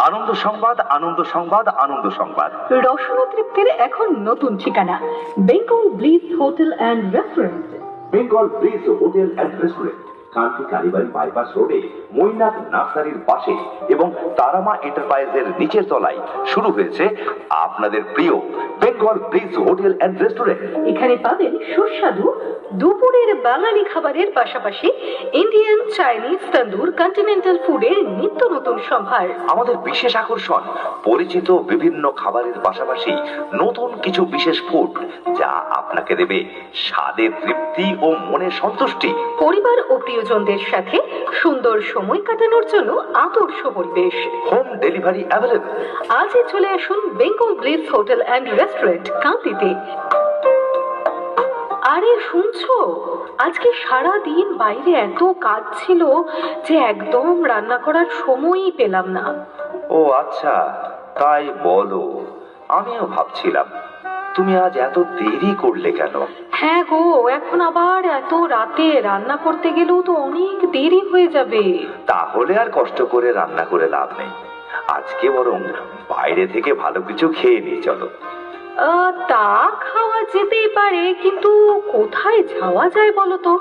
আনন্দ সংবাদ, আনন্দ সংবাদ, আনন্দ সংবাদ। রসনা তৃপ্তির এখন নতুন ঠিকানা Bengal bliss hotel and restaurant. Bengal bliss hotel and restaurant, Kanti Kalibari bypass রোডে মৈনাক নার্সারির পাশে এবং তারামা এন্টারপ্রাইজের নিচের তলায় শুরু হয়েছে আপনাদের প্রিয় Bengal bliss hotel and restaurant. এখানে পাবেন সুস্বাদু দুপুরের বাঙালি খাবারের পাশাপাশি ইন্ডিয়ান, চাইনিজ, তন্দুর, কন্টিনেন্টাল ফুডের নিত্য নতুন সম্ভার। আমাদের বিশেষ আকর্ষণ পরিচিত বিভিন্ন খাবারের পাশাপাশি নতুন কিছু বিশেষ ফুড, যা আপনাকে দেবে স্বাদের তৃপ্তি ও মনের সন্তুষ্টি। পরিবার ও প্রিয়জনদের সাথে সুন্দর সময় কাটানোর জন্য আদর্শ পরিবেশ। Home delivery available. আজই চলে আসুন Bengal bliss hotel and restaurant, কান্তিতে। আরে শুনছো, আজকে সারা দিন বাইরে এত কাজ ছিল যে একদম রান্না করার সময়ই পেলাম না। ও আচ্ছা, তাই বলো। আমিও ভাবছিলাম তুমি আজ এত দেরি করলে কেন। হ্যাঁ গো, এখন আবার এত রাতে রান্না করতে গেলেও তো অনেক দেরি হয়ে যাবে। তাহলে আর কষ্ট করে রান্না করে লাভ নেই, আজকে বরং বাইরে থেকে ভালো কিছু খেয়ে নিয়ে চলো। তা খাওয়া যেতেই পারে, কিন্তু কোথায় যাওয়া যায় বলো তো?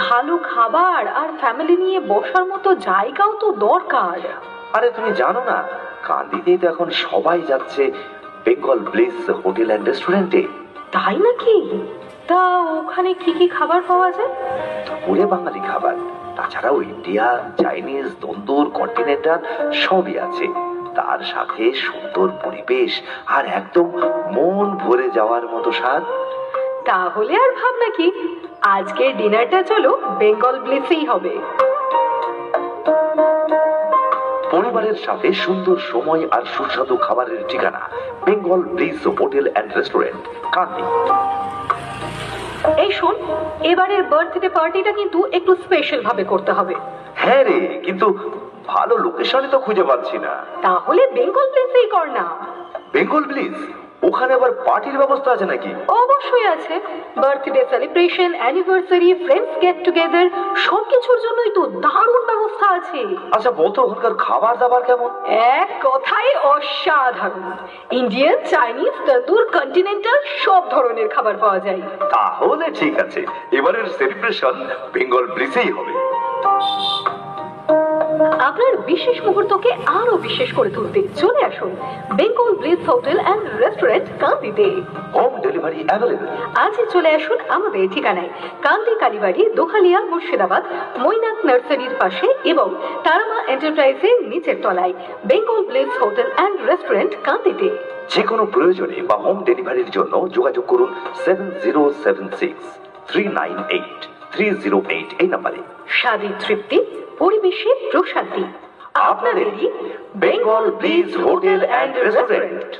ভালো খাবার আর ফ্যামিলি নিয়ে বসার মতো জায়গাও তো দরকার। আরে তুমি জানো না, কান্দিতেই তো এখন সবাই যাচ্ছে বেঙ্গল ব্লিস হোটেল অ্যান্ড রেস্টুরেন্টে। তাই নাকি? তা ওখানে কি কি খাবার পাওয়া যায়? দুপুরে বাঙালি খাবার, তাছাড়াও ইন্ডিয়ান, চাইনিজ, তন্দুর, কন্টিনেন্টাল সবই আছে। তার সাথে সুন্দর পরিবেশ আর একদম মন ভরে যাওয়ার মতো স্বাদ। তাহলে আর ভাবনা কি, আজকের ডিনারটা চলো বেঙ্গল ব্লিসেই হবে। পরিবারের সাথে সুন্দর সময় আর সুস্বাদু খাবারের ঠিকানা Bengal bliss hotel and restaurant, Kandi. এই শোন, এবারের বার্থডে পার্টিটা কিন্তু একটু স্পেশাল ভাবে করতে হবে। হ্যাঁ রে, কিন্তু ভালো লোকেশনই তো খুঁজে পাচ্ছি না। তাহলে বেঙ্গল ব্লিসেই কর না। বেঙ্গল ব্লিস, ওখানে আবার পার্টির ব্যবস্থা আছে নাকি? অবশ্যই আছে। Birthday celebration, anniversary, friends get together সবকিছুর জন্যই তো দারুণ ব্যবস্থা আছে। আচ্ছা বলতো ওখানকার খাবার দাবার কেমন? এক কথায় অসাধারণ। ইন্ডিয়ান, চাইনিজ, তন্দুর, কন্টিনেন্টাল সব ধরনের খাবার পাওয়া যায়। তাহলে ঠিক আছে, এবারের সেলিব্রেশন বেঙ্গল ব্লিসেই হবে। আপনার বিশেষ মুহূর্তকে আরো বিশেষ করে তুলতে চলে আসুন Bengal bliss hotel and restaurant, কান্দিতে। Home delivery available. আজই চলে আসুন আমাদের ঠিকানায় কান্দি কালীবাড়ি, দোহালিয়া, মুর্শিদাবাদ, মৈনাক নার্সারির পাশে এবং তারামা এন্টারপ্রাইজের নিচের তলায় Bengal bliss hotel and restaurant, কান্দিতে। যে কোনো প্রয়োজনে বা হোম ডেলিভারির জন্য যোগাযোগ করুন 7076398308 এই নাম্বারে। স্বাদের তৃপ্তি, পরিবেশে প্রশান্তি, আপনাদেরই Bengal bliss hotel and restaurant.